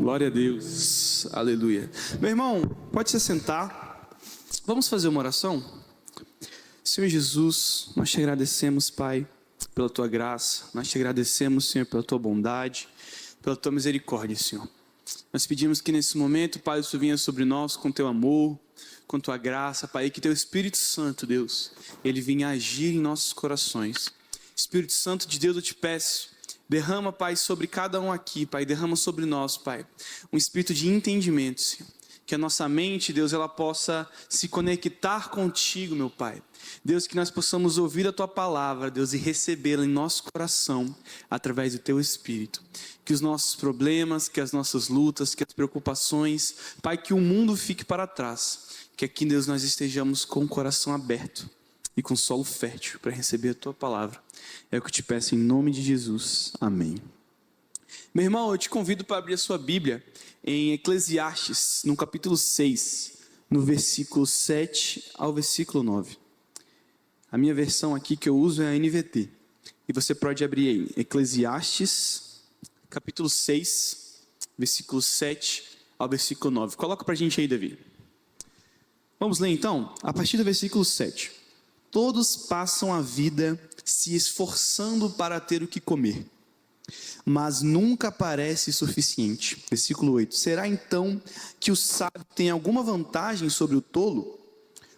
Glória a Deus, aleluia. Meu irmão, pode se sentar. Vamos fazer uma oração? Senhor Jesus, nós te agradecemos, Pai, pela tua graça. Nós te agradecemos, Senhor, pela tua bondade, pela tua misericórdia, Senhor. Nós pedimos que nesse momento, Pai, o Senhor venha sobre nós com teu amor, com tua graça, Pai, e que teu Espírito Santo, Deus, ele venha agir em nossos corações. Espírito Santo de Deus, eu te peço, derrama, Pai, sobre cada um aqui, Pai, derrama sobre nós, Pai, um espírito de entendimento, Senhor. Que a nossa mente, Deus, ela possa se conectar contigo, meu Pai. Deus, que nós possamos ouvir a tua palavra, Deus, e recebê-la em nosso coração, através do teu Espírito. Que os nossos problemas, que as nossas lutas, que as preocupações, Pai, que o mundo fique para trás. Que aqui, Deus, nós estejamos com o coração aberto e com solo fértil para receber a tua palavra. É o que eu te peço em nome de Jesus. Amém. Meu irmão, eu te convido para abrir a sua Bíblia em Eclesiastes, no capítulo 6, no versículo 7 ao versículo 9. A minha versão aqui que eu uso é a NVT. E você pode abrir aí, Eclesiastes, capítulo 6, versículo 7 ao versículo 9. Coloca para a gente aí, Davi. Vamos ler então, a partir do versículo 7. Todos passam a vida se esforçando para ter o que comer, mas nunca parece suficiente. Versículo 8. Será então que o sábio tem alguma vantagem sobre o tolo?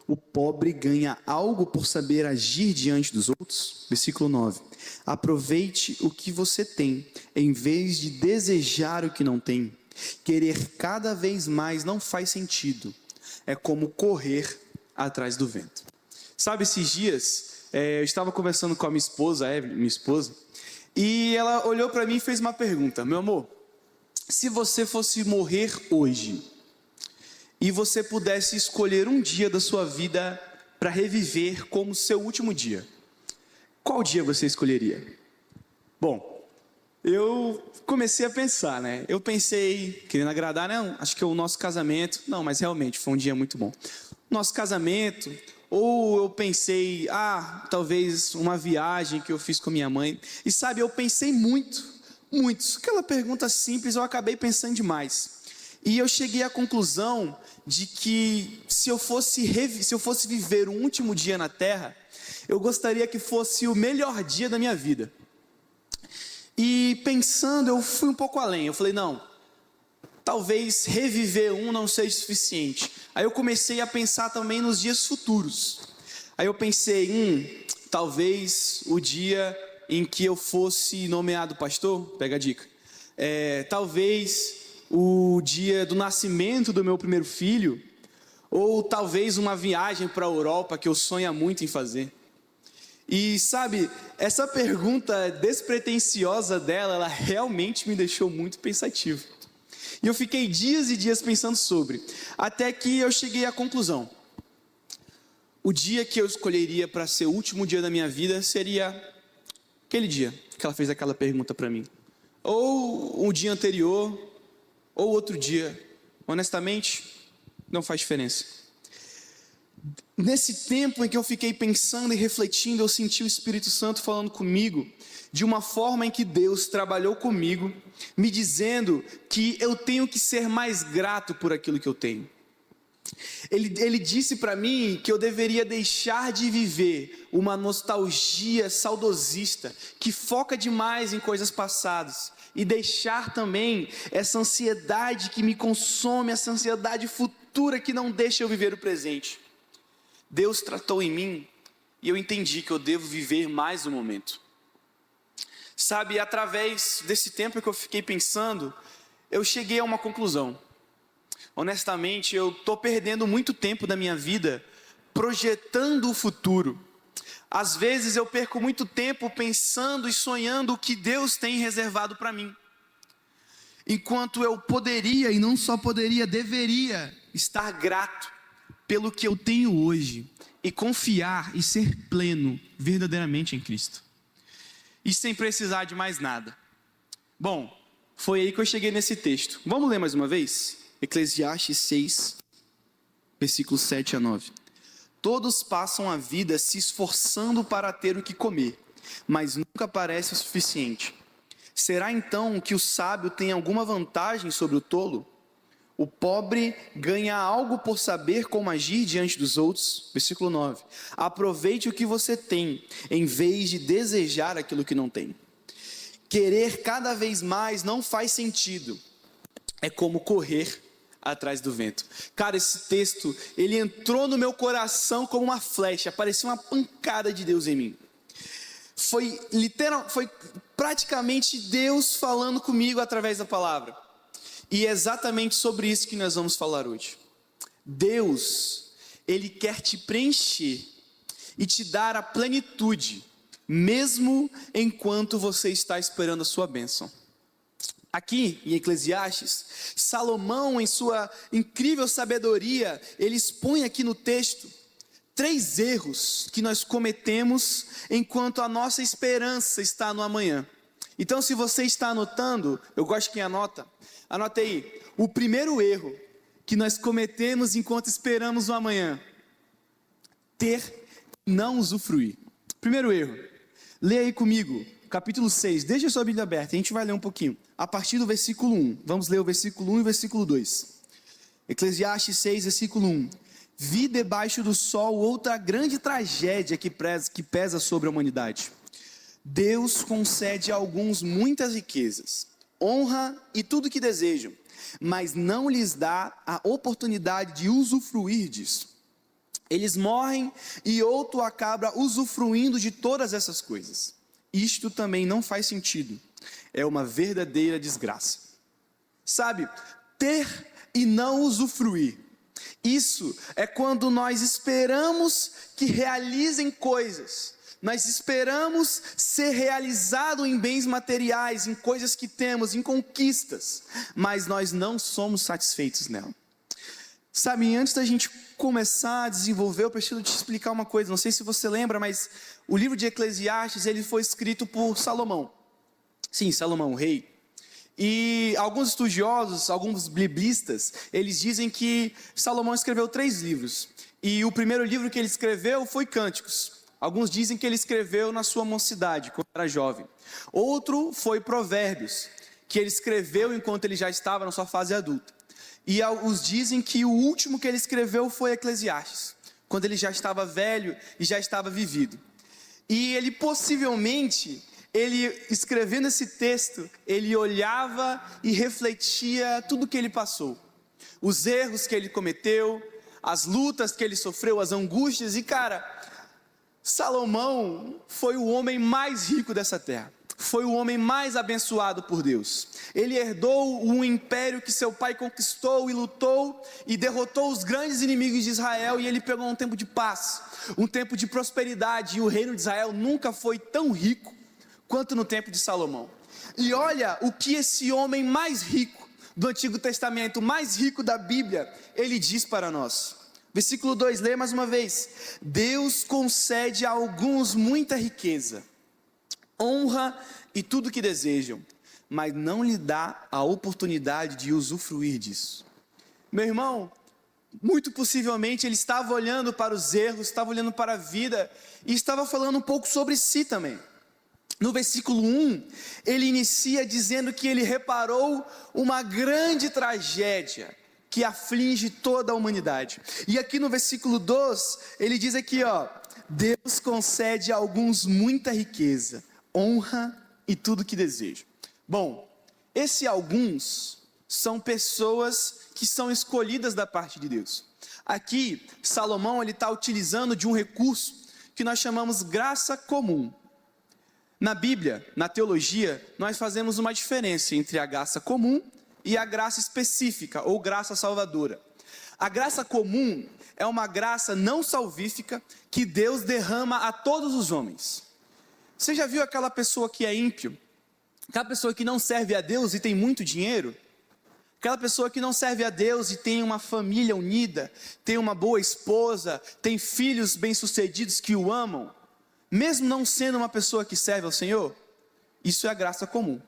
O pobre ganha algo por saber agir diante dos outros? Versículo 9. Aproveite o que você tem, em vez de desejar o que não tem. Querer cada vez mais não faz sentido. É como correr atrás do vento. Sabe, esses dias, eu estava conversando com a minha esposa, a Evelyn, minha esposa, e ela olhou para mim e fez uma pergunta. Meu amor, se você fosse morrer hoje, e você pudesse escolher um dia da sua vida para reviver como seu último dia, qual dia você escolheria? Bom, eu comecei a pensar, né? Eu pensei, querendo agradar, né? Acho que é o nosso casamento. Não, mas realmente foi um dia muito bom. Nosso casamento, ou eu pensei, talvez uma viagem que eu fiz com minha mãe. E sabe, eu pensei muito. Aquela pergunta simples, eu acabei pensando demais. E eu cheguei à conclusão de que se eu fosse viver um último dia na Terra, eu gostaria que fosse o melhor dia da minha vida. E pensando, eu fui um pouco além. Eu falei, não, talvez reviver um não seja suficiente. Aí eu comecei a pensar também nos dias futuros. Aí eu pensei, talvez o dia em que eu fosse nomeado pastor, pega a dica. Talvez o dia do nascimento do meu primeiro filho, ou talvez uma viagem para a Europa que eu sonho muito em fazer. E sabe, essa pergunta despretensiosa dela, ela realmente me deixou muito pensativo. E eu fiquei dias e dias pensando sobre, até que eu cheguei à conclusão. O dia que eu escolheria para ser o último dia da minha vida seria aquele dia que ela fez aquela pergunta para mim. Ou um dia anterior, ou outro dia. Honestamente, não faz diferença. Nesse tempo em que eu fiquei pensando e refletindo, eu senti o Espírito Santo falando comigo, de uma forma em que Deus trabalhou comigo, me dizendo que eu tenho que ser mais grato por aquilo que eu tenho. Ele disse para mim que eu deveria deixar de viver uma nostalgia saudosista, que foca demais em coisas passadas, e deixar também essa ansiedade que me consome, essa ansiedade futura que não deixa eu viver o presente. Deus tratou em mim e eu entendi que eu devo viver mais o momento. Sabe, através desse tempo que eu fiquei pensando, eu cheguei a uma conclusão. Honestamente, eu estou perdendo muito tempo da minha vida projetando o futuro. Às vezes eu perco muito tempo pensando e sonhando o que Deus tem reservado para mim. Enquanto eu poderia, e não só poderia, deveria estar grato pelo que eu tenho hoje, e confiar e ser pleno verdadeiramente em Cristo, e sem precisar de mais nada. Bom, foi aí que eu cheguei nesse texto. Vamos ler mais uma vez? Eclesiastes 6, versículos 7 a 9. Todos passam a vida se esforçando para ter o que comer, mas nunca parece o suficiente. Será então que o sábio tem alguma vantagem sobre o tolo? O pobre ganha algo por saber como agir diante dos outros. Versículo 9. Aproveite o que você tem, em vez de desejar aquilo que não tem. Querer cada vez mais não faz sentido. É como correr atrás do vento. Cara, esse texto, ele entrou no meu coração como uma flecha. Parecia uma pancada de Deus em mim. Foi praticamente Deus falando comigo através da palavra. E é exatamente sobre isso que nós vamos falar hoje. Deus, Ele quer te preencher e te dar a plenitude, mesmo enquanto você está esperando a sua bênção. Aqui em Eclesiastes, Salomão, em sua incrível sabedoria, ele expõe aqui no texto 3 erros que nós cometemos enquanto a nossa esperança está no amanhã. Então, se você está anotando, eu gosto que anota. Anote aí, o primeiro erro que nós cometemos enquanto esperamos o amanhã: não usufruir. Primeiro erro, leia aí comigo, capítulo 6, deixa a sua Bíblia aberta, a gente vai ler um pouquinho, a partir do versículo 1, vamos ler o versículo 1 e o versículo 2, Eclesiastes 6, versículo 1, vi debaixo do sol outra grande tragédia que pesa sobre a humanidade. Deus concede a alguns muitas riquezas, honra e tudo que desejam, mas não lhes dá a oportunidade de usufruir disso. Eles morrem e outro acaba usufruindo de todas essas coisas. Isto também não faz sentido. É uma verdadeira desgraça. Sabe, ter e não usufruir. Isso é quando nós esperamos que realizem coisas. Nós esperamos ser realizado em bens materiais, em coisas que temos, em conquistas, mas nós não somos satisfeitos nela. Sabe, antes da gente começar a desenvolver, eu preciso te explicar uma coisa, não sei se você lembra, mas o livro de Eclesiastes, ele foi escrito por Salomão. Sim, Salomão, o rei. E alguns estudiosos, alguns biblistas, eles dizem que Salomão escreveu 3 livros. E o primeiro livro que ele escreveu foi Cânticos. Alguns dizem que ele escreveu na sua mocidade, quando era jovem. Outro foi Provérbios, que ele escreveu enquanto ele já estava na sua fase adulta. E alguns dizem que o último que ele escreveu foi Eclesiastes, quando ele já estava velho e já estava vivido. E ele possivelmente, ele escrevendo esse texto, ele olhava e refletia tudo o que ele passou. Os erros que ele cometeu, as lutas que ele sofreu, as angústias. E cara, Salomão foi o homem mais rico dessa terra. Foi o homem mais abençoado por Deus. Ele herdou um império que seu pai conquistou e lutou e derrotou os grandes inimigos de Israel, e ele pegou um tempo de paz, um tempo de prosperidade, e o reino de Israel nunca foi tão rico quanto no tempo de Salomão. E olha o que esse homem mais rico do Antigo Testamento, mais rico da Bíblia, ele diz para nós. Versículo 2, leia mais uma vez. Deus concede a alguns muita riqueza, honra e tudo o que desejam, mas não lhe dá a oportunidade de usufruir disso. Meu irmão, muito possivelmente ele estava olhando para os erros, estava olhando para a vida e estava falando um pouco sobre si também. No versículo 1, ele inicia dizendo que ele reparou uma grande tragédia que aflige toda a humanidade. E aqui no versículo 2, ele diz aqui, Deus concede a alguns muita riqueza, honra e tudo que desejam. Bom, esse alguns são pessoas que são escolhidas da parte de Deus. Aqui, Salomão está utilizando de um recurso que nós chamamos graça comum. Na Bíblia, na teologia, nós fazemos uma diferença entre a graça comum e a graça específica, ou graça salvadora. A graça comum é uma graça não salvífica que Deus derrama a todos os homens. Você já viu aquela pessoa que é ímpio? Aquela pessoa que não serve a Deus e tem muito dinheiro? Aquela pessoa que não serve a Deus e tem uma família unida, tem uma boa esposa, tem filhos bem-sucedidos que o amam, mesmo não sendo uma pessoa que serve ao Senhor? Isso é a graça comum.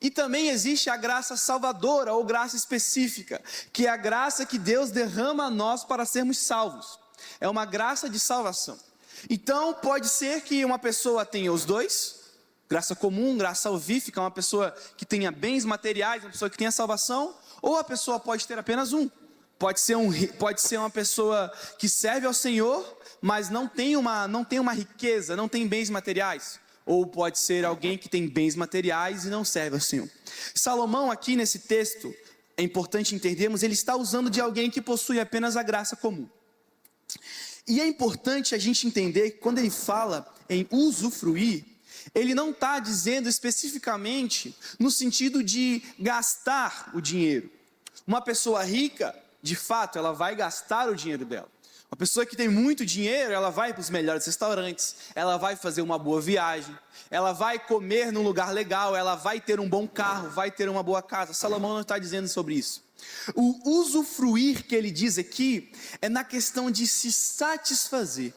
E também existe a graça salvadora ou graça específica, que é a graça que Deus derrama a nós para sermos salvos. É uma graça de salvação. Então pode ser que uma pessoa tenha os dois, Graça comum, graça salvífica, uma pessoa que tenha bens materiais, uma pessoa que tenha salvação, ou a pessoa pode ter apenas um. Pode ser uma pessoa que serve ao Senhor, mas não tem uma riqueza, não tem bens materiais. Ou pode ser alguém que tem bens materiais e não serve ao Senhor. Salomão aqui nesse texto, é importante entendermos, ele está usando de alguém que possui apenas a graça comum. E é importante a gente entender que quando ele fala em usufruir, ele não está dizendo especificamente no sentido de gastar o dinheiro. Uma pessoa rica, de fato, ela vai gastar o dinheiro dela. Uma pessoa que tem muito dinheiro, ela vai para os melhores restaurantes, ela vai fazer uma boa viagem, ela vai comer num lugar legal, ela vai ter um bom carro, vai ter uma boa casa. Salomão não está dizendo sobre isso. O usufruir que ele diz aqui é na questão de se satisfazer,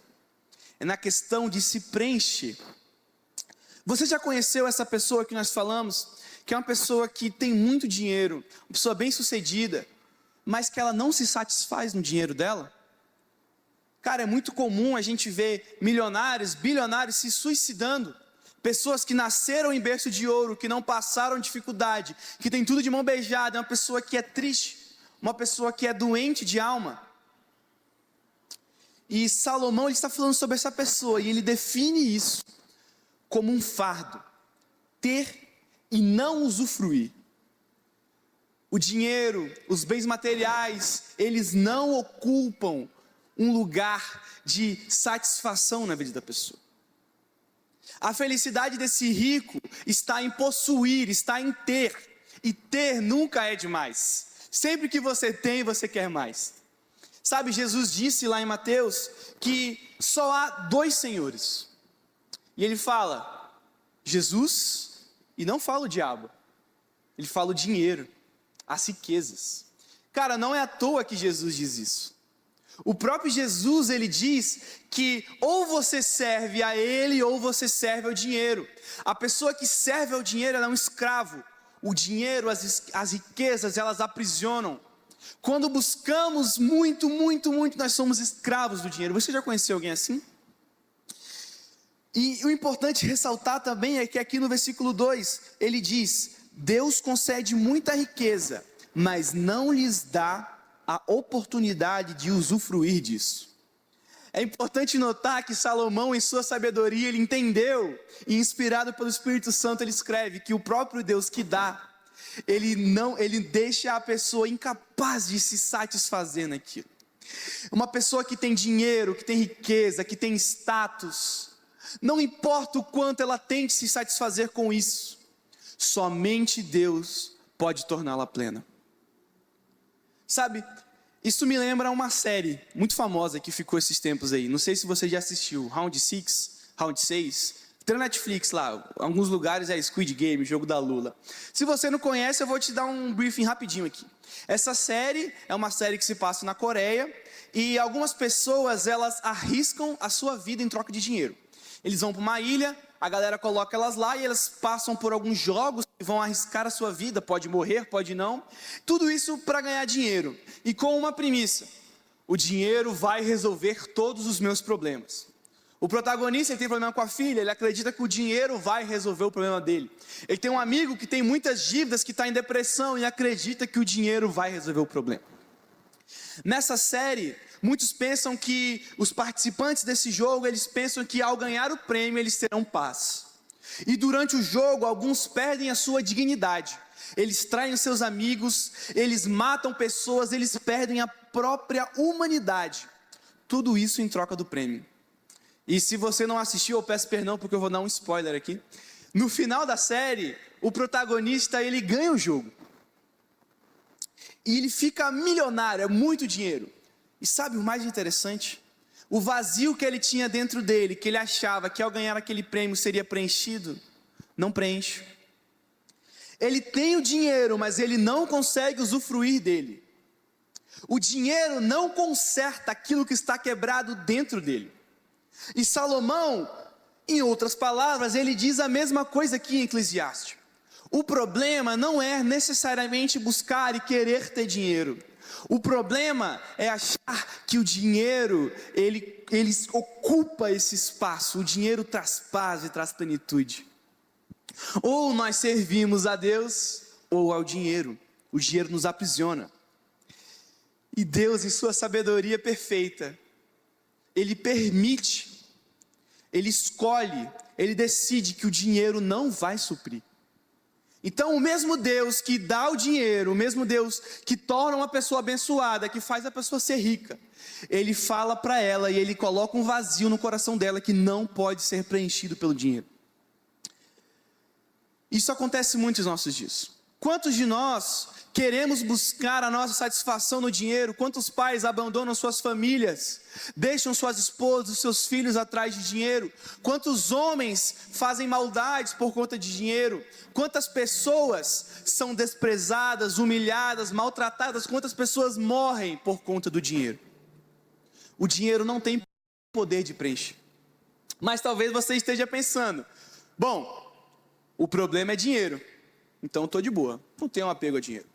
é na questão de se preencher. Você já conheceu essa pessoa que nós falamos, que é uma pessoa que tem muito dinheiro, uma pessoa bem sucedida, mas que ela não se satisfaz no dinheiro dela? Cara, é muito comum a gente ver milionários, bilionários se suicidando. Pessoas que nasceram em berço de ouro, que não passaram dificuldade, que tem tudo de mão beijada, é uma pessoa que é triste, uma pessoa que é doente de alma. E Salomão ele está falando sobre essa pessoa, e ele define isso como um fardo, ter e não usufruir. O dinheiro, os bens materiais, eles não ocupam um lugar de satisfação na vida da pessoa. A felicidade desse rico está em possuir, está em ter. E ter nunca é demais. Sempre que você tem, você quer mais. Sabe, Jesus disse lá em Mateus que só há 2 senhores. E ele fala, Jesus, e não fala o diabo. Ele fala o dinheiro, as riquezas. Cara, não é à toa que Jesus diz isso. O próprio Jesus, ele diz que ou você serve a ele ou você serve ao dinheiro. A pessoa que serve ao dinheiro ela é um escravo. O dinheiro, as riquezas, elas aprisionam. Quando buscamos muito, nós somos escravos do dinheiro. Você já conheceu alguém assim? E o importante ressaltar também é que aqui no versículo 2, ele diz, Deus concede muita riqueza, mas não lhes dá a oportunidade de usufruir disso. É importante notar que Salomão, em sua sabedoria, ele entendeu, e inspirado pelo Espírito Santo, ele escreve que o próprio Deus que dá, ele deixa a pessoa incapaz de se satisfazer naquilo. Uma pessoa que tem dinheiro, que tem riqueza, que tem status, não importa o quanto ela tente se satisfazer com isso, somente Deus pode torná-la plena. Sabe, isso me lembra uma série muito famosa que ficou esses tempos aí. Não sei se você já assistiu, Round 6. Tem na Netflix lá, alguns lugares é Squid Game, o jogo da Lula. Se você não conhece, eu vou te dar um briefing rapidinho aqui. Essa série é uma série que se passa na Coreia e algumas pessoas, elas arriscam a sua vida em troca de dinheiro. Eles vão para uma ilha, a galera coloca elas lá e elas passam por alguns jogos que vão arriscar a sua vida, pode morrer, pode não. Tudo isso para ganhar dinheiro. E com uma premissa, o dinheiro vai resolver todos os meus problemas. O protagonista ele tem problema com a filha, ele acredita que o dinheiro vai resolver o problema dele. Ele tem um amigo que tem muitas dívidas, que está em depressão e acredita que o dinheiro vai resolver o problema. Nessa série, muitos pensam que os participantes desse jogo, eles pensam que ao ganhar o prêmio, eles terão paz. E durante o jogo, alguns perdem a sua dignidade. Eles traem os seus amigos, eles matam pessoas, eles perdem a própria humanidade. Tudo isso em troca do prêmio. E se você não assistiu, eu peço perdão porque eu vou dar um spoiler aqui. No final da série, o protagonista, ele ganha o jogo. E ele fica milionário, é muito dinheiro. E sabe o mais interessante? O vazio que ele tinha dentro dele, que ele achava que ao ganhar aquele prêmio seria preenchido, não preenche. Ele tem o dinheiro, mas ele não consegue usufruir dele. O dinheiro não conserta aquilo que está quebrado dentro dele. E Salomão, em outras palavras, ele diz a mesma coisa aqui em Eclesiastes. O problema não é necessariamente buscar e querer ter dinheiro. O problema é achar que o dinheiro, ele ocupa esse espaço. O dinheiro traz paz e traz plenitude. Ou nós servimos a Deus ou ao dinheiro. O dinheiro nos aprisiona. E Deus, em sua sabedoria perfeita, Ele permite, Ele escolhe, Ele decide que o dinheiro não vai suprir. Então o mesmo Deus que dá o dinheiro, o mesmo Deus que torna uma pessoa abençoada, que faz a pessoa ser rica, Ele fala para ela e Ele coloca um vazio no coração dela que não pode ser preenchido pelo dinheiro. Isso acontece muito nos nossos dias. Quantos de nós queremos buscar a nossa satisfação no dinheiro? Quantos pais abandonam suas famílias, deixam suas esposas, seus filhos atrás de dinheiro? Quantos homens fazem maldades por conta de dinheiro? Quantas pessoas são desprezadas, humilhadas, maltratadas? Quantas pessoas morrem por conta do dinheiro? O dinheiro não tem poder de preencher. Mas talvez você esteja pensando, bom, o problema é dinheiro, então estou de boa, não tenho um apego a dinheiro.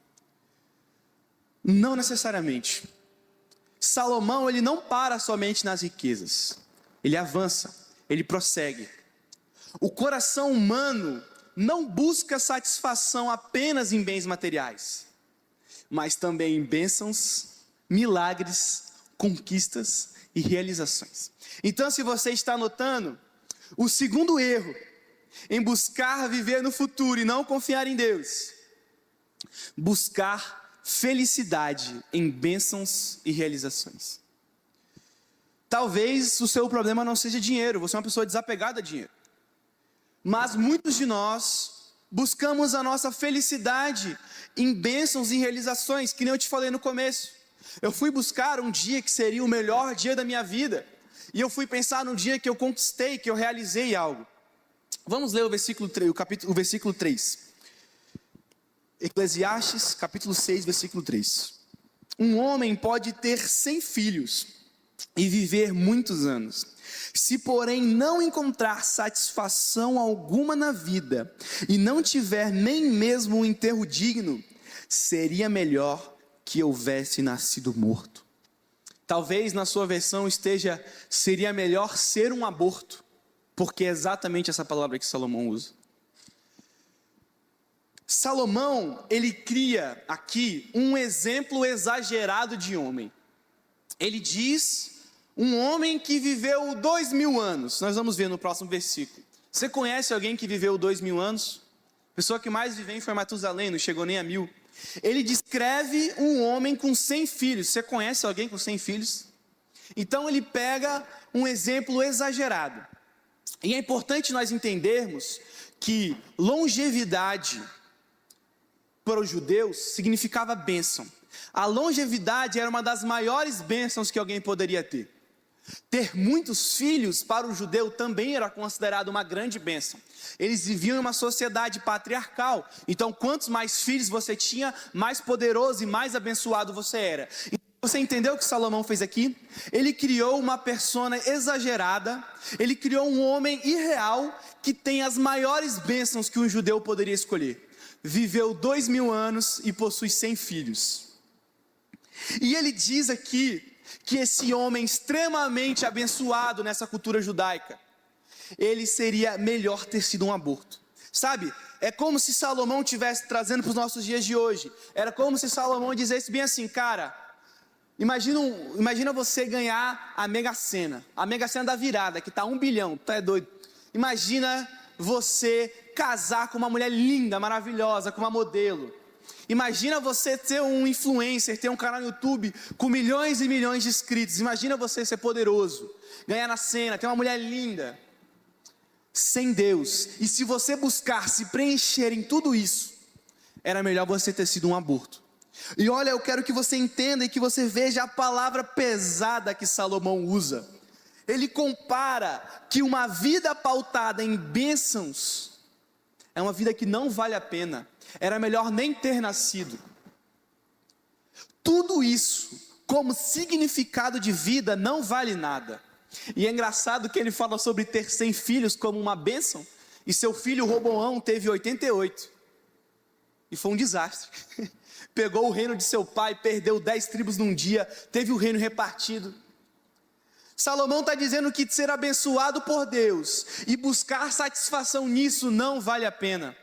Não necessariamente. Salomão, ele não para somente nas riquezas, ele avança, ele prossegue. O coração humano não busca satisfação apenas em bens materiais, mas também em bênçãos, milagres, conquistas e realizações. Então, se você está notando, o segundo erro em buscar viver no futuro e não confiar em Deus, buscar felicidade em bênçãos e realizações. Talvez o seu problema não seja dinheiro, você é uma pessoa desapegada a dinheiro. Mas muitos de nós buscamos a nossa felicidade em bênçãos e realizações, que nem eu te falei no começo. Eu fui buscar um dia que seria o melhor dia da minha vida, e eu fui pensar no dia que eu conquistei, que eu realizei algo. Vamos ler o versículo 3. Eclesiastes, capítulo 6, versículo 3. Um homem pode ter 100 filhos e viver muitos anos. Se, porém, não encontrar satisfação alguma na vida e não tiver nem mesmo um enterro digno, seria melhor que houvesse nascido morto. Talvez na sua versão esteja, seria melhor ser um aborto, porque é exatamente essa palavra que Salomão usa. Salomão, ele cria aqui um exemplo exagerado de homem. Ele diz, um homem que viveu 2000 anos. Nós vamos ver no próximo versículo. Você conhece alguém que viveu 2000 anos? A pessoa que mais viveu foi Matusalém, não chegou nem a 1000. Ele descreve um homem com 100 filhos. Você conhece alguém com 100 filhos? Então ele pega um exemplo exagerado. E é importante nós entendermos que longevidade para os judeus significava bênção. A longevidade era uma das maiores bênçãos que alguém poderia ter. Ter muitos filhos para o judeu também era considerado uma grande bênção. Eles viviam em uma sociedade patriarcal. Então, quantos mais filhos você tinha, mais poderoso e mais abençoado você era. Você entendeu o que Salomão fez aqui? Ele criou uma persona exagerada, ele criou um homem irreal que tem as maiores bênçãos que um judeu poderia escolher. Viveu 2000 anos e possui 100 filhos. E ele diz aqui que esse homem extremamente abençoado nessa cultura judaica, ele seria melhor ter sido um aborto. Sabe, é como se Salomão estivesse trazendo para os nossos dias de hoje. Era como se Salomão dissesse bem assim, cara, imagina você ganhar a Mega Sena da virada, que está 1 bilhão, tu é doido. Imagina você casar com uma mulher linda, maravilhosa, com uma modelo. Imagina você ter um influencer, ter um canal no YouTube com milhões e milhões de inscritos. Imagina você ser poderoso, ganhar na cena, ter uma mulher linda. Sem Deus, e se você buscar se preencher em tudo isso, era melhor você ter sido um aborto. E olha, eu quero que você entenda e que você veja a palavra pesada que Salomão usa. Ele compara que uma vida pautada em bênçãos é uma vida que não vale a pena. Era melhor nem ter nascido. Tudo isso, como significado de vida, não vale nada. E é engraçado que ele fala sobre ter 100 filhos como uma bênção, e seu filho Roboão teve 88. E foi um desastre. Pegou o reino de seu pai, perdeu 10 tribos num dia, teve o reino repartido. Salomão está dizendo que ser abençoado por Deus e buscar satisfação nisso não vale a pena.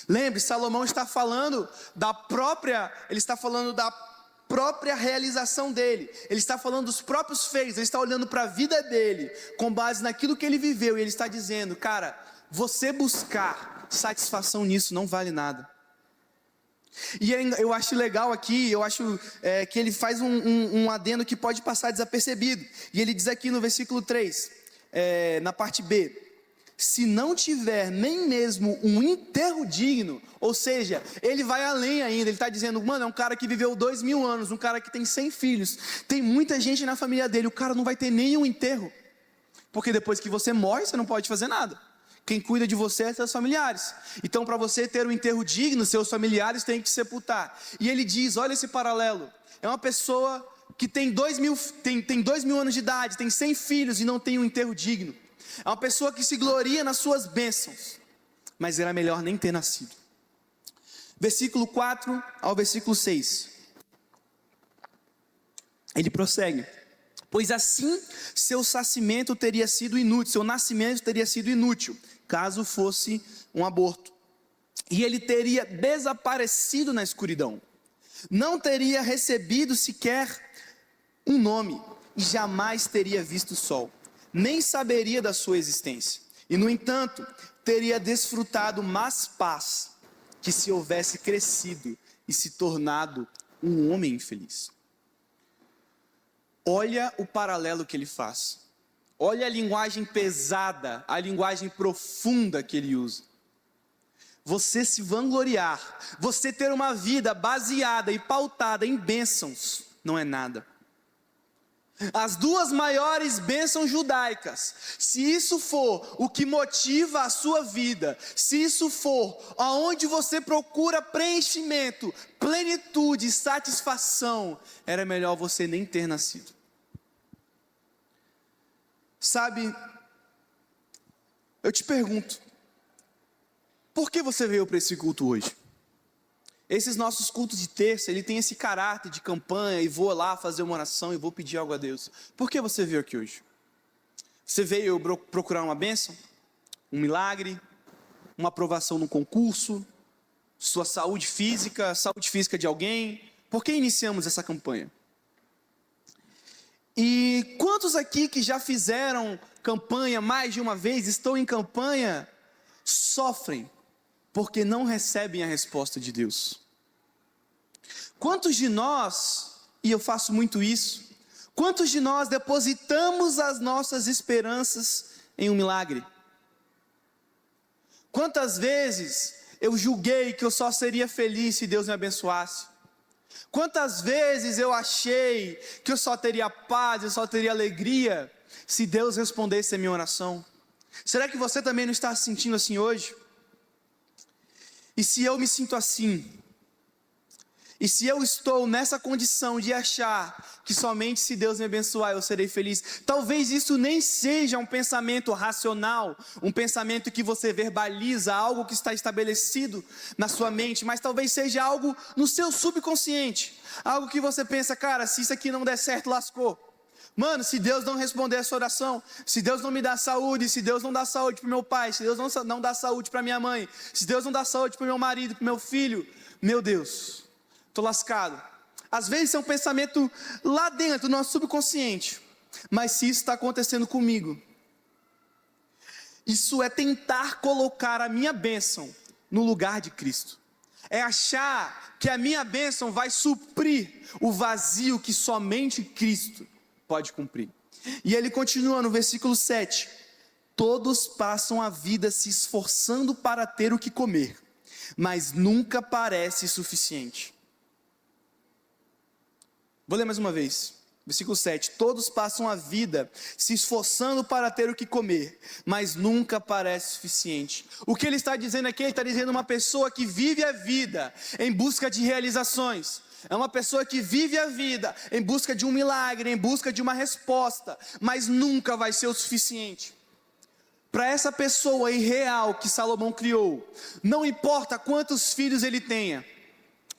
Lembre, Salomão está falando da própria realização dele. Ele está falando dos próprios feitos, ele está olhando para a vida dele, com base naquilo que ele viveu, e ele está dizendo, cara, você buscar satisfação nisso não vale nada. E eu acho legal aqui, que ele faz um adendo que pode passar desapercebido. E ele diz aqui no versículo 3, na parte B: se não tiver nem mesmo um enterro digno, ou seja, ele vai além ainda, ele está dizendo, mano, é um cara que viveu 2000 anos, um cara que tem 100 filhos, tem muita gente na família dele, o cara não vai ter nenhum enterro, porque depois que você morre, você não pode fazer nada. Quem cuida de você é seus familiares. Então, para você ter um enterro digno, seus familiares têm que sepultar. E ele diz, olha esse paralelo, é uma pessoa que tem 2000 anos de idade, tem 100 filhos e não tem um enterro digno. É uma pessoa que se gloria nas suas bênçãos, mas era melhor nem ter nascido. Versículo 4 ao versículo 6. Ele prossegue: pois assim seu nascimento teria sido inútil, caso fosse um aborto. E ele teria desaparecido na escuridão. Não teria recebido sequer um nome, e jamais teria visto o sol. Nem saberia da sua existência, e no entanto, teria desfrutado mais paz, que se houvesse crescido e se tornado um homem infeliz. Olha o paralelo que ele faz, olha a linguagem pesada, a linguagem profunda que ele usa. Você se vangloriar, você ter uma vida baseada e pautada em bênçãos, não é nada. As duas maiores bênçãos judaicas, se isso for o que motiva a sua vida, se isso for aonde você procura preenchimento, plenitude, satisfação, era melhor você nem ter nascido. Sabe, eu te pergunto, por que você veio para esse culto hoje? Esses nossos cultos de terça, ele tem esse caráter de campanha, e vou lá fazer uma oração e vou pedir algo a Deus. Por que você veio aqui hoje? Você veio procurar uma bênção? Um milagre? Uma aprovação no concurso? Sua saúde física de alguém? Por que iniciamos essa campanha? E quantos aqui que já fizeram campanha mais de uma vez, estão em campanha, sofrem porque não recebem a resposta de Deus? Quantos de nós, e eu faço muito isso, quantos de nós depositamos as nossas esperanças em um milagre? Quantas vezes eu julguei que eu só seria feliz se Deus me abençoasse? Quantas vezes eu achei que eu só teria paz, eu só teria alegria se Deus respondesse a minha oração? Será que você também não está se sentindo assim hoje? E se eu me sinto assim, e se eu estou nessa condição de achar que somente se Deus me abençoar eu serei feliz, talvez isso nem seja um pensamento racional, um pensamento que você verbaliza, algo que está estabelecido na sua mente, mas talvez seja algo no seu subconsciente, algo que você pensa, cara, se isso aqui não der certo, lascou. Mano, se Deus não responder essa oração, se Deus não me dá saúde, se Deus não dá saúde para o meu pai, se Deus não dá saúde para minha mãe, se Deus não dá saúde para o meu marido, para o meu filho, meu Deus, estou lascado. Às vezes é um pensamento lá dentro do nosso subconsciente, mas se isso está acontecendo comigo, isso é tentar colocar a minha bênção no lugar de Cristo. É achar que a minha bênção vai suprir o vazio que somente Cristo pode cumprir. E ele continua no versículo 7: todos passam a vida se esforçando para ter o que comer, mas nunca parece suficiente. Vou ler mais uma vez, versículo 7: todos passam a vida se esforçando para ter o que comer, mas nunca parece suficiente. O que ele está dizendo aqui? Ele está dizendo uma pessoa que vive a vida em busca de realizações. É uma pessoa que vive a vida em busca de um milagre, em busca de uma resposta, mas nunca vai ser o suficiente. Para essa pessoa irreal que Salomão criou, não importa quantos filhos ele tenha,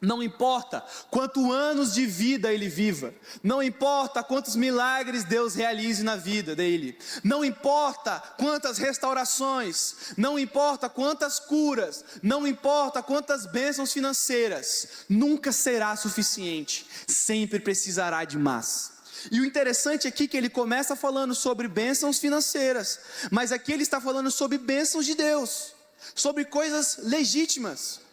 Não importa quantos anos de vida ele viva, não importa quantos milagres Deus realize na vida dele, não importa quantas restaurações, não importa quantas curas, não importa quantas bênçãos financeiras, nunca será suficiente, sempre precisará de mais. E o interessante aqui é que ele começa falando sobre bênçãos financeiras, mas aqui ele está falando sobre bênçãos de Deus, sobre coisas legítimas.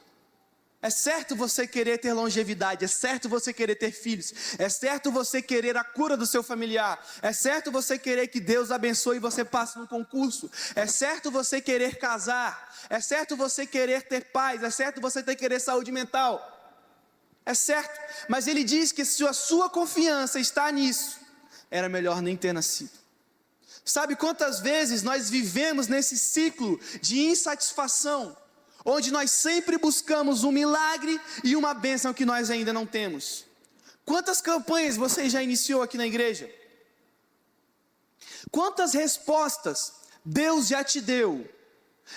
É certo você querer ter longevidade, é certo você querer ter filhos, é certo você querer a cura do seu familiar, é certo você querer que Deus abençoe e você passe no concurso, é certo você querer casar, é certo você querer ter paz, é certo você querer saúde mental, é certo, mas ele diz que se a sua confiança está nisso, era melhor nem ter nascido. Sabe quantas vezes nós vivemos nesse ciclo de insatisfação, onde nós sempre buscamos um milagre e uma bênção que nós ainda não temos? Quantas campanhas você já iniciou aqui na igreja? Quantas respostas Deus já te deu?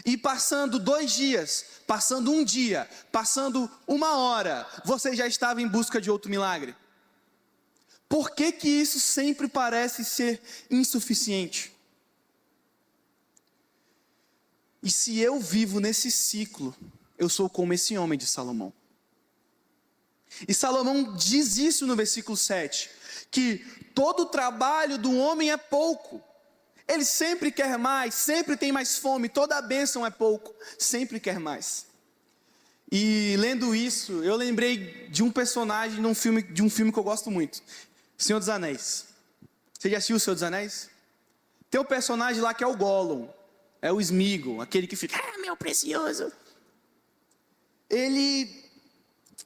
E passando 2 dias, passando 1 dia, passando 1 hora, você já estava em busca de outro milagre? Por que que isso sempre parece ser insuficiente? E se eu vivo nesse ciclo, eu sou como esse homem de Salomão. E Salomão diz isso no versículo 7, que todo o trabalho do homem é pouco. Ele sempre quer mais, sempre tem mais fome, toda a bênção é pouco, sempre quer mais. E lendo isso, eu lembrei de um personagem de um filme que eu gosto muito, Senhor dos Anéis. Você já assistiu o Senhor dos Anéis? Tem um personagem lá que é o Gollum. É o Sméagol, aquele que fica, meu precioso. Ele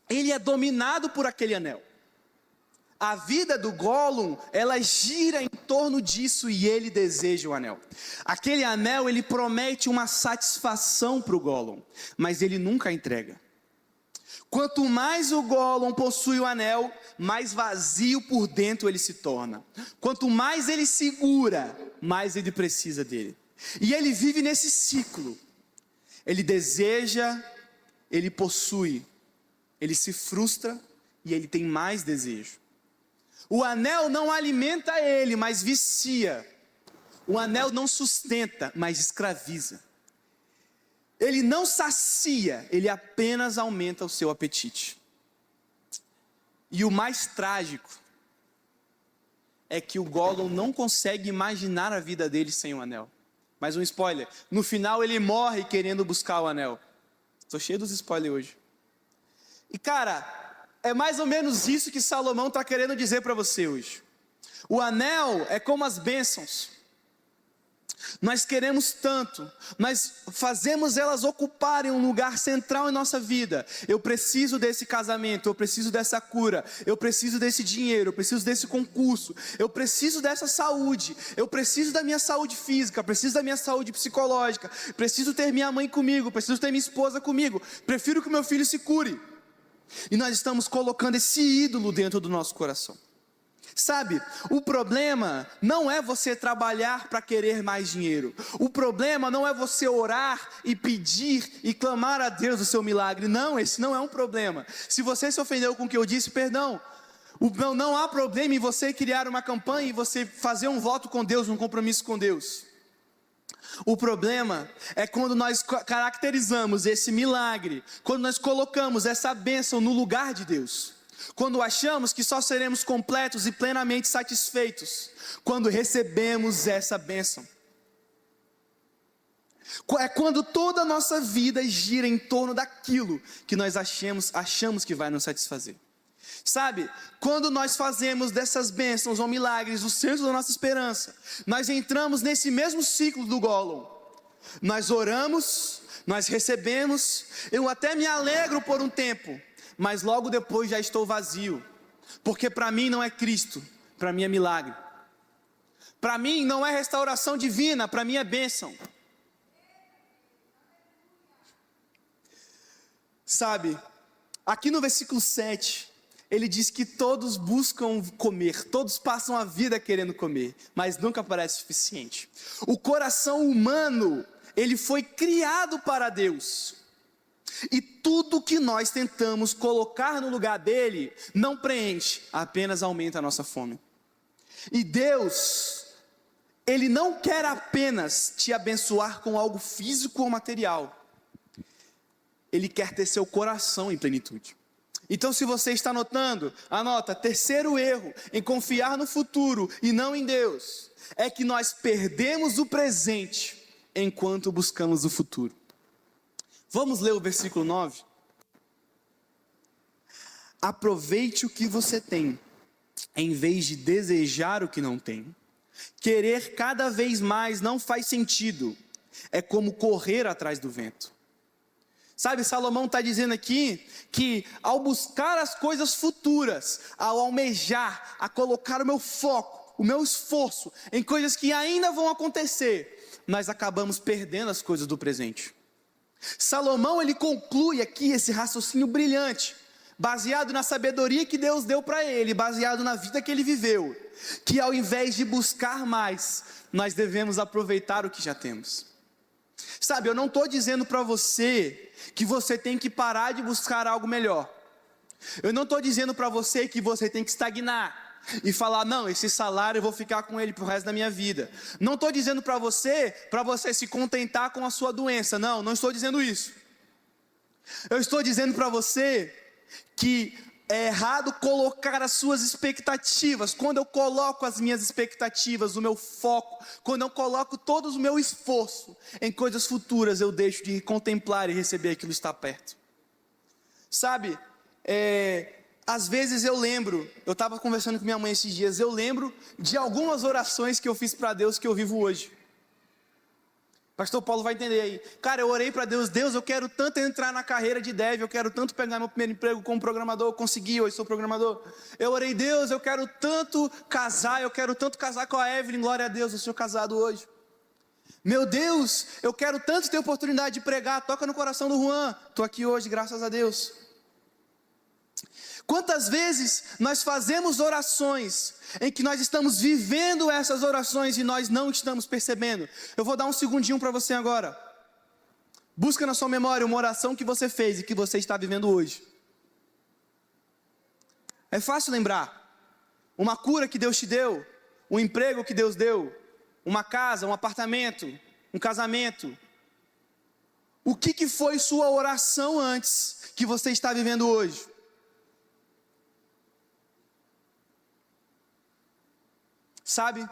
é dominado por aquele anel. A vida do Gollum, ela gira em torno disso e ele deseja o anel. Aquele anel, ele promete uma satisfação para o Gollum, mas ele nunca entrega. Quanto mais o Gollum possui o anel, mais vazio por dentro ele se torna. Quanto mais ele segura, mais ele precisa dele. E ele vive nesse ciclo. Ele deseja, ele possui, ele se frustra e ele tem mais desejo. O anel não alimenta ele, mas vicia. O anel não sustenta, mas escraviza. Ele não sacia, ele apenas aumenta o seu apetite. E o mais trágico é que o Gollum não consegue imaginar a vida dele sem o anel. Mais um spoiler, no final ele morre querendo buscar o anel. Estou cheio dos spoilers hoje. E cara, é mais ou menos isso que Salomão está querendo dizer para você hoje. O anel é como as bênçãos. Nós queremos tanto, nós fazemos elas ocuparem um lugar central em nossa vida. Eu preciso desse casamento, eu preciso dessa cura, eu preciso desse dinheiro, eu preciso desse concurso, eu preciso dessa saúde, eu preciso da minha saúde física, preciso da minha saúde psicológica, preciso ter minha mãe comigo, preciso ter minha esposa comigo, prefiro que o meu filho se cure. E nós estamos colocando esse ídolo dentro do nosso coração. Sabe, o problema não é você trabalhar para querer mais dinheiro. O problema não é você orar e pedir e clamar a Deus o seu milagre. Não, esse não é um problema. Se você se ofendeu com o que eu disse, perdão. Não há problema em você criar uma campanha e você fazer um voto com Deus, um compromisso com Deus. O problema é quando nós caracterizamos esse milagre, quando nós colocamos essa bênção no lugar de Deus. Quando achamos que só seremos completos e plenamente satisfeitos quando recebemos essa bênção. É quando toda a nossa vida gira em torno daquilo que nós achamos que vai nos satisfazer. Sabe, quando nós fazemos dessas bênçãos ou milagres o centro da nossa esperança, nós entramos nesse mesmo ciclo do Gollum. Nós oramos, nós recebemos, eu até me alegro por um tempo, mas logo depois já estou vazio, porque para mim não é Cristo, para mim é milagre. Para mim não é restauração divina, para mim é bênção. Sabe, aqui no versículo 7, ele diz que todos buscam comer, todos passam a vida querendo comer, mas nunca parece suficiente. O coração humano, ele foi criado para Deus. E tudo que nós tentamos colocar no lugar dele não preenche, apenas aumenta a nossa fome. E Deus, Ele não quer apenas te abençoar com algo físico ou material. Ele quer ter seu coração em plenitude. Então, se você está anotando, anota: terceiro erro em confiar no futuro e não em Deus, é que nós perdemos o presente enquanto buscamos o futuro. Vamos ler o versículo 9? Aproveite o que você tem, em vez de desejar o que não tem. Querer cada vez mais não faz sentido, é como correr atrás do vento. Sabe, Salomão está dizendo aqui que ao buscar as coisas futuras, ao almejar, a colocar o meu foco, o meu esforço em coisas que ainda vão acontecer, nós acabamos perdendo as coisas do presente. Salomão, ele conclui aqui esse raciocínio brilhante, baseado na sabedoria que Deus deu para ele, baseado na vida que ele viveu, que ao invés de buscar mais, nós devemos aproveitar o que já temos. Sabe, eu não estou dizendo para você que você tem que parar de buscar algo melhor. Eu não estou dizendo para você que você tem que estagnar e falar: não, esse salário eu vou ficar com ele pro resto da minha vida. Não estou dizendo para você se contentar com a sua doença. Não estou dizendo isso. Eu estou dizendo para você que é errado colocar as suas expectativas. Quando eu coloco as minhas expectativas, o meu foco, quando eu coloco todo o meu esforço em coisas futuras, eu deixo de contemplar e receber aquilo que está perto. Sabe, às vezes eu estava conversando com minha mãe esses dias, eu lembro de algumas orações que eu fiz para Deus que eu vivo hoje. Pastor Paulo vai entender aí. Cara, eu orei para Deus: Deus, eu quero tanto entrar na carreira de dev, eu quero tanto pegar meu primeiro emprego como programador, eu consegui, hoje sou programador. Eu orei: Deus, eu quero tanto casar com a Evelyn, glória a Deus, eu sou casado hoje. Meu Deus, eu quero tanto ter oportunidade de pregar, toca no coração do Juan, estou aqui hoje, graças a Deus. Quantas vezes nós fazemos orações em que nós estamos vivendo essas orações e nós não estamos percebendo? Eu vou dar um segundinho para você agora. Busca na sua memória uma oração que você fez e que você está vivendo hoje. É fácil lembrar. Uma cura que Deus te deu, um emprego que Deus deu, uma casa, um apartamento, um casamento. O que foi sua oração antes que você está vivendo hoje? Sabe,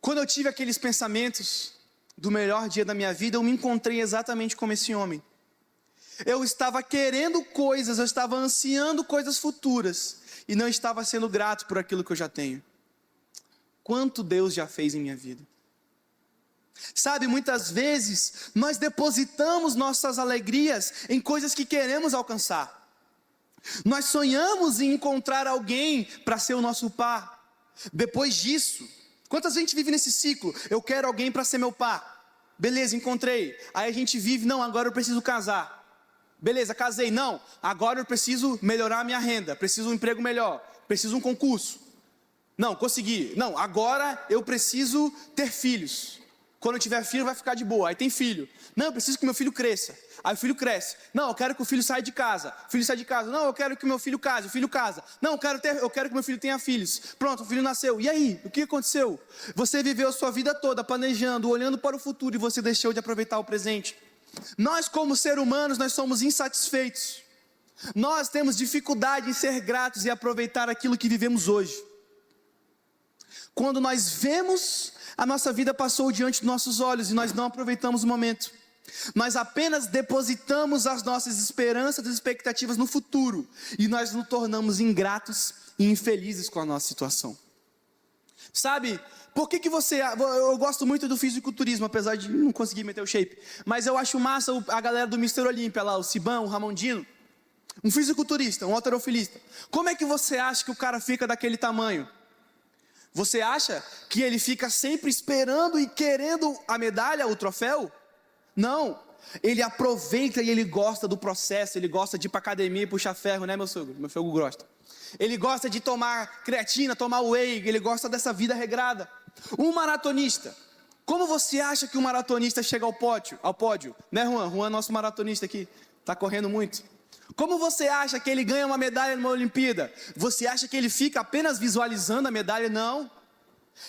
quando eu tive aqueles pensamentos do melhor dia da minha vida, eu me encontrei exatamente como esse homem. Eu estava querendo coisas, eu estava ansiando coisas futuras, e não estava sendo grato por aquilo que eu já tenho. Quanto Deus já fez em minha vida. Sabe, muitas vezes, nós depositamos nossas alegrias em coisas que queremos alcançar. Nós sonhamos em encontrar alguém para ser o nosso par. Depois disso, quantas vezes a gente vive nesse ciclo? Eu quero alguém para ser meu par. Beleza, encontrei. Aí a gente vive: não, agora eu preciso casar. Beleza, casei. Não, agora eu preciso melhorar a minha renda, preciso um emprego melhor, preciso um concurso. Não, consegui. Não, agora eu preciso ter filhos. Quando eu tiver filho vai ficar de boa. Aí tem filho. Não, eu preciso que meu filho cresça. Aí o filho cresce. Não, eu quero que o filho saia de casa. O filho sai de casa. Não, eu quero que o meu filho case. O filho casa. Não, eu quero que meu filho tenha filhos. Pronto, o filho nasceu. E aí? O que aconteceu? Você viveu a sua vida toda planejando, olhando para o futuro, e você deixou de aproveitar o presente. Nós, como seres humanos, nós somos insatisfeitos. Nós temos dificuldade em ser gratos e aproveitar aquilo que vivemos hoje. Quando nós vemos, a nossa vida passou diante dos nossos olhos e nós não aproveitamos o momento. Nós apenas depositamos as nossas esperanças e expectativas no futuro, e nós nos tornamos ingratos e infelizes com a nossa situação. Sabe, por que você... Eu gosto muito do fisiculturismo, apesar de não conseguir meter o shape, mas eu acho massa a galera do Mr. Olímpia lá, o Sibão, o Ramondino. Um fisiculturista, um halterofilista. Como é que você acha que o cara fica daquele tamanho? Você acha que ele fica sempre esperando e querendo a medalha, o troféu? Não, ele aproveita e ele gosta do processo, ele gosta de ir para academia e puxar ferro, né, meu sogro? Meu sogro gosta. Ele gosta de tomar creatina, tomar whey, ele gosta dessa vida regrada. Um maratonista, como você acha que um maratonista chega ao pódio? Né, Juan? Juan é nosso maratonista aqui. Está correndo muito. Como você acha que ele ganha uma medalha numa Olimpíada? Você acha que ele fica apenas visualizando a medalha? Não.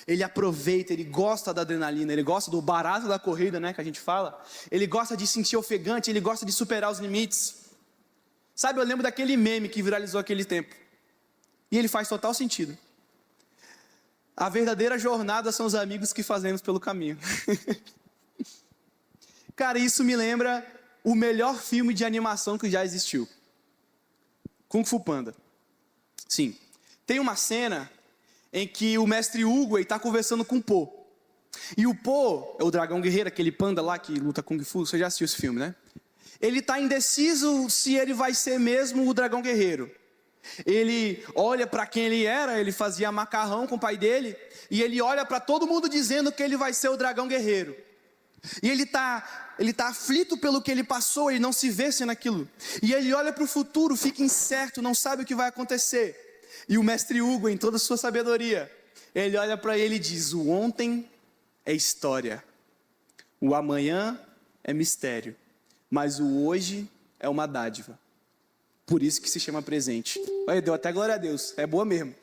Ele aproveita, ele gosta da adrenalina, ele gosta do barato da corrida, né, que a gente fala. Ele gosta de sentir ofegante, ele gosta de superar os limites. Sabe, eu lembro daquele meme que viralizou aquele tempo. E ele faz total sentido. A verdadeira jornada são os amigos que fazemos pelo caminho. Cara, isso me lembra o melhor filme de animação que já existiu. Kung Fu Panda. Sim. Tem uma cena em que o mestre Oogway está conversando com o Po. E o Po, é o dragão guerreiro, aquele panda lá que luta Kung Fu, você já assistiu esse filme, né? Ele está indeciso se ele vai ser mesmo o dragão guerreiro. Ele olha para quem ele era, ele fazia macarrão com o pai dele, e ele olha para todo mundo dizendo que ele vai ser o dragão guerreiro. E ele tá aflito pelo que ele passou, ele não se vê sendo aquilo. E ele olha para o futuro, fica incerto, não sabe o que vai acontecer. E o mestre Hugo, em toda a sua sabedoria, ele olha para ele e diz: o ontem é história, o amanhã é mistério, mas o hoje é uma dádiva. Por isso que se chama presente. Olha, deu até glória a Deus, é boa mesmo.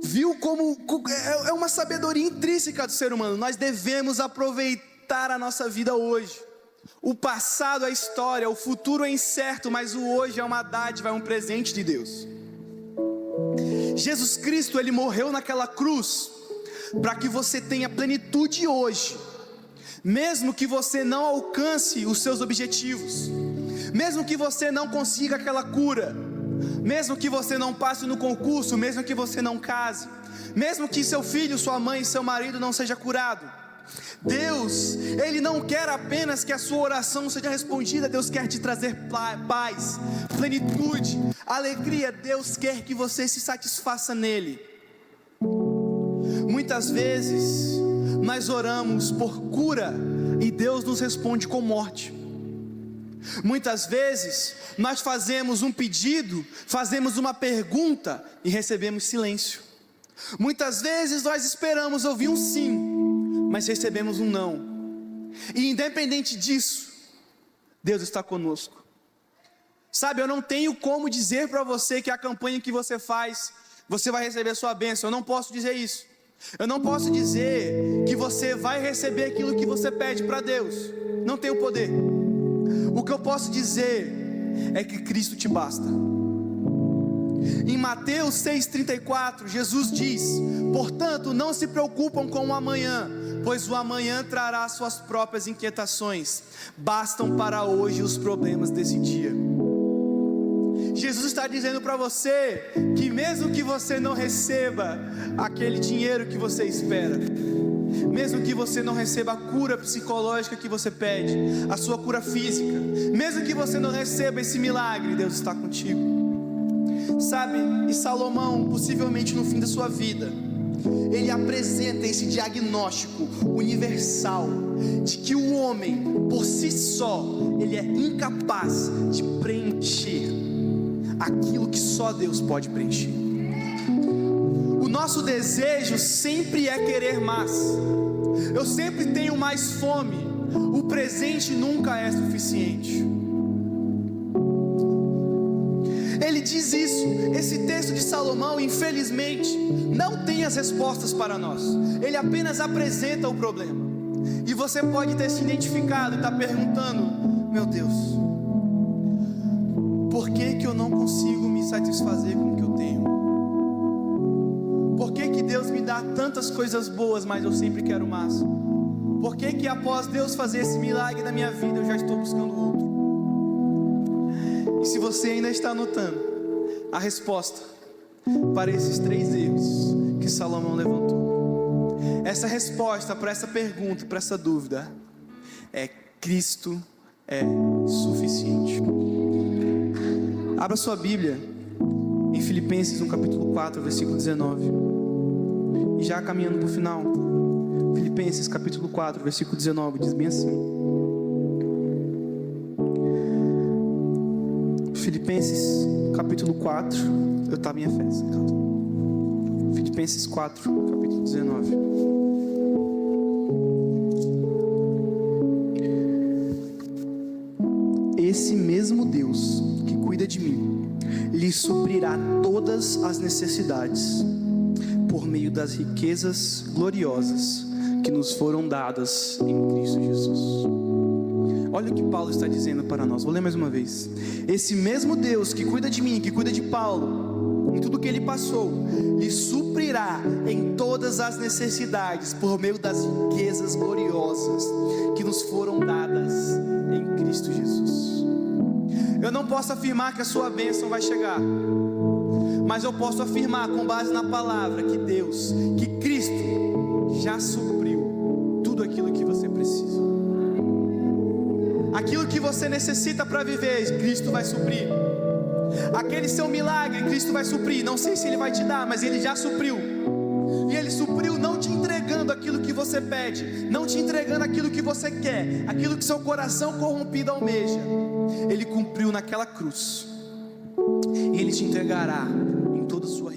Viu como é uma sabedoria intrínseca do ser humano. Nós devemos aproveitar a nossa vida hoje. O passado é história, o futuro é incerto, mas o hoje é uma dádiva, é um presente de Deus. Jesus Cristo, ele morreu naquela cruz para que você tenha plenitude hoje, mesmo que você não alcance os seus objetivos, mesmo que você não consiga aquela cura, mesmo que você não passe no concurso, mesmo que você não case, mesmo que seu filho, sua mãe, seu marido não seja curado. Deus, Ele não quer apenas que a sua oração seja respondida. Deus quer te trazer paz, plenitude, alegria. Deus quer que você se satisfaça nele. Muitas vezes nós oramos por cura e Deus nos responde com morte. Muitas vezes nós fazemos um pedido, fazemos uma pergunta e recebemos silêncio. Muitas vezes nós esperamos ouvir um sim, mas recebemos um não. E independente disso, Deus está conosco. Sabe, eu não tenho como dizer para você que a campanha que você faz, você vai receber sua bênção. Eu não posso dizer isso. Eu não posso dizer que você vai receber aquilo que você pede para Deus. Não tenho poder. O que eu posso dizer é que Cristo te basta. Em Mateus 6,34, Jesus diz: portanto, não se preocupam com o amanhã, pois o amanhã trará suas próprias inquietações. Bastam para hoje os problemas desse dia. Jesus está dizendo para você que mesmo que você não receba aquele dinheiro que você espera, mesmo que você não receba a cura psicológica que você pede, a sua cura física, mesmo que você não receba esse milagre, Deus está contigo. Sabe, e Salomão, possivelmente no fim da sua vida, ele apresenta esse diagnóstico universal de que o homem, por si só, ele é incapaz de preencher aquilo que só Deus pode preencher. O nosso desejo sempre é querer mais. Eu sempre tenho mais fome. O presente nunca é suficiente. Ele diz isso. Esse texto de Salomão, infelizmente, não tem as respostas para nós. Ele apenas apresenta o problema. E você pode ter se identificado e estar perguntando: meu Deus, por que eu não consigo me satisfazer com o que eu tenho? Por que Deus me dá tantas coisas boas, mas eu sempre quero mais? Por que após Deus fazer esse milagre na minha vida, eu já estou buscando outro? E se você ainda está anotando, a resposta para esses 3 erros que Salomão levantou, essa resposta para essa pergunta, para essa dúvida, é: Cristo é suficiente. Abra sua Bíblia em Filipenses, no capítulo 4, versículo 19. E já caminhando para o final, Filipenses capítulo 4, versículo 19, diz bem assim. Filipenses capítulo 4, eu estava em Efésios. Filipenses 4, capítulo 19. esse mesmo Deus que cuida de mim lhe suprirá todas as necessidades por meio das riquezas gloriosas que nos foram dadas em Cristo Jesus. Olha o que Paulo está dizendo para nós. Vou ler mais uma vez. Esse mesmo Deus que cuida de mim, que cuida de Paulo, em tudo que ele passou, lhe suprirá em todas as necessidades por meio das riquezas gloriosas que nos foram dadas em Cristo Jesus. Eu não posso afirmar que a sua bênção vai chegar, mas eu posso afirmar com base na palavra que Deus, que Cristo já supriu tudo aquilo que você precisa. Aquilo que você necessita para viver, Cristo vai suprir. Aquele seu milagre, Cristo vai suprir. Não sei se Ele vai te dar, mas Ele já supriu. E Ele supriu não te entregando aquilo que você pede, não te entregando aquilo que você quer, aquilo que seu coração corrompido almeja. Ele cumpriu naquela cruz, e Ele te entregará em toda a sua